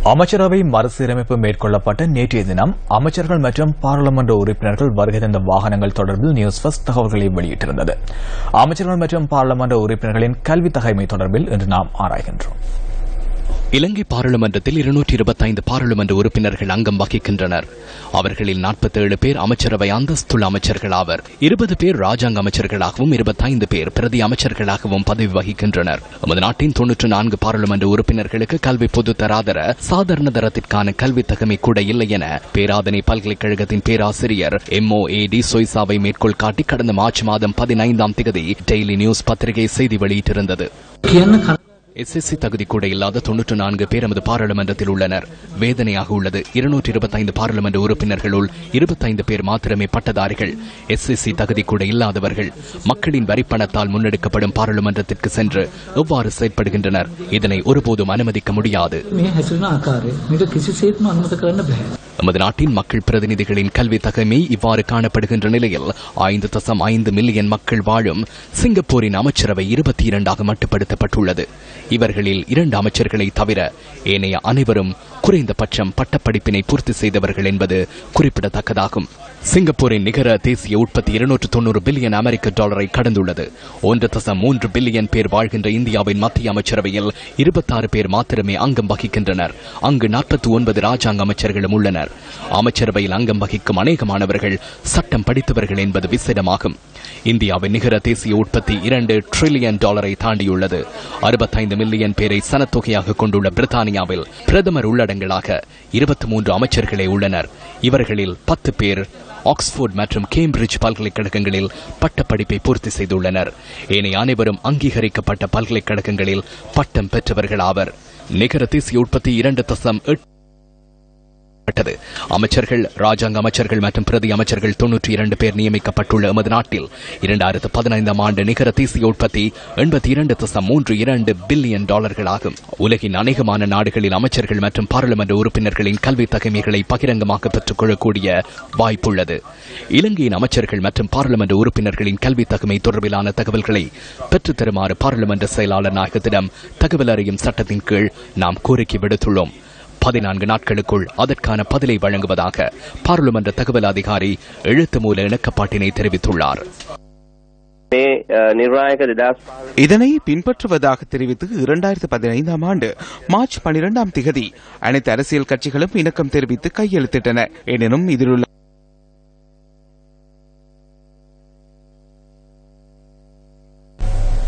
அமைச்சரவை மறுசீரமைப்பு மேற்கொள்ளப்பட்ட நேற்றைய தினம் அமைச்சர்கள் மற்றும் பாராளுமன்ற உறுப்பினர்கள் வருகை தந்த வாகனங்கள் தொடர்பில் நியூஸ் ஃபர்ஸ்ட் தகவல்களை வெளியிட்டிருந்தது. அமைச்சர்கள் மற்றும் பாராளுமன்ற உறுப்பினர்களின் கல்வி தகைமை தொடர்பில் இன்று நாம் ஆராய்கின்றோம். இலங்கை பாராளுமன்றத்தில் 225 பாராளுமன்ற உறுப்பினர்கள் அங்கம் வகிக்கின்றனர். அவர்களில் 47 பேர் அமைச்சரவை அந்தஸ்துள்ள அமைச்சர்கள் ஆவர். 20 பேர் ராஜாங்க அமைச்சர்களாகவும் 25 பேர் பிரதி அமைச்சர்களாகவும் பதவி வகிக்கின்றனர். நமது நாட்டின் 94 பாராளுமன்ற உறுப்பினர்களுக்கு கல்வி பொதுத்தராதர சாதாரண தரத்திற்கான கல்வி தகமை கூட இல்லை என பேராதனை பல்கலைக்கழகத்தின் பேராசிரியர் MOAD சொய்சாவை மேற்கோள் காட்டி கடந்த மார்ச் மாதம் 15ஆம் தேதி டெய்லி நியூஸ் பத்திரிகை செய்தி வெளியிட்டிருந்தது. SSC தகுதி கூட இல்லாத 94 பேர் நமது பாராளுமன்றத்தில் உள்ளனர். வேதனையாக உள்ளது. 225 பாராளுமன்ற உறுப்பினர்களுள் 25 பேர் மாத்திரமே பட்டதாரிகள். SSC தகுதி கூட இல்லாதவர்கள் மக்களின் வரிப்பணத்தால் முன்னெடுக்கப்படும் பாராளுமன்றத்திற்கு சென்று எவ்வாறு செயற்படுகின்றனர்? இதனை ஒருபோதும் அனுமதிக்க முடியாது. நமது நாட்டின் மக்கள் பிரதிநிதிகளின் கல்வி தகமை இவ்வாறு காணப்படுகின்ற நிலையில் 5.5 மில்லியன் மக்கள் வாழும் சிங்கப்பூரின் அமைச்சரவை 22ஆக மட்டுப்படுத்தப்பட்டுள்ளது. இவர்களில் 2 அமைச்சர்களை தவிர ஏனைய அனைவரும் குறைந்தபட்சம் பட்டப்படிப்பினை பூர்த்தி செய்தவர்கள் என்பது குறிப்பிடத்தக்கதாகும். சிங்கப்பூரின் நிகர தேசிய உற்பத்தி 290 பில்லியன் அமெரிக்க டாலரை கடந்துள்ளது. 1.3 பில்லியன் பேர் வாழ்கின்ற இந்தியாவின் மத்திய அமைச்சரவையில் 26 பேர் மாத்திரமே அங்கம் வகிக்கின்றனர். அங்கு 49 ராஜாங்க அமைச்சர்களும் உள்ளனர். அமைச்சரவையில் அங்கம் வகிக்கும் அநேகமானவர்கள் சட்டம் படித்தவர்கள் என்பது விசேடமாகும். இந்தியாவின் நிகர தேசிய உற்பத்தி 2 டிரில்லியன் டாலரை தாண்டியுள்ளது. 65 மில்லியன் பேரை சனத்தொகையாக கொண்டுள்ள பிரித்தானியாவில் பிரதமர் உள்ளடங்கலாக 23 அமைச்சர்களே உள்ளனர். இவர்களில் 10 பேர் ஆக்ஸ்போர்ட் மற்றும் கேம்பிரிட்ஜ் பல்கலைக்கழகங்களில் பட்டப்படிப்பை பூர்த்தி செய்துள்ளனர். ஏனைய அனைவரும் அங்கீகரிக்கப்பட்ட பல்கலைக்கழகங்களில் பட்டம் பெற்றவர்கள் ஆவர். நிகர தேசிய உற்பத்தி 2.8 அமைச்சர்கள், ராஜாங்க அமைச்சர்கள் மற்றும் பிரதி அமைச்சர்கள் 92 பேர் நியமிக்கப்பட்டுள்ள எமது நாட்டில் 2015ஆம் ஆண்டு நிகர தேசிய உற்பத்தி 82.32 பில்லியன் டாலர்களாகும். உலகின் அநேகமான நாடுகளில் அமைச்சர்கள் மற்றும் பாராளுமன்ற உறுப்பினர்களின் கல்வி தகைமைகளை பகிரங்கமாக பெற்றுக் கொள்ளக்கூடிய வாய்ப்புள்ளது. இலங்கையின் அமைச்சர்கள் மற்றும் பாராளுமன்ற உறுப்பினர்களின் கல்வி தகமை தொடர்பிலான தகவல்களை பெற்றுத்தருமாறு பாராளுமன்ற செயலாளர் நாயகத்திடம் தகவல் அறியும் சட்டத்தின் கீழ் நாம் கோரிக்கை விடுத்துள்ளோம். 14 நாட்களுக்குள் அதற்கான பதிலை வழங்குவதாக பாராளுமன்ற தகவல் அதிகாரி எழுத்து மூல இணக்கப்பாட்டினை தெரிவித்துள்ளார். இதனை பின்பற்றுவதாக தெரிவித்து 2015ஆம் ஆண்டு மார்ச் 12ஆம் தேதி அனைத்து அரசியல் கட்சிகளும் இணக்கம் தெரிவித்து கையெழுத்திட்டன. எனினும் இதிலுள்ள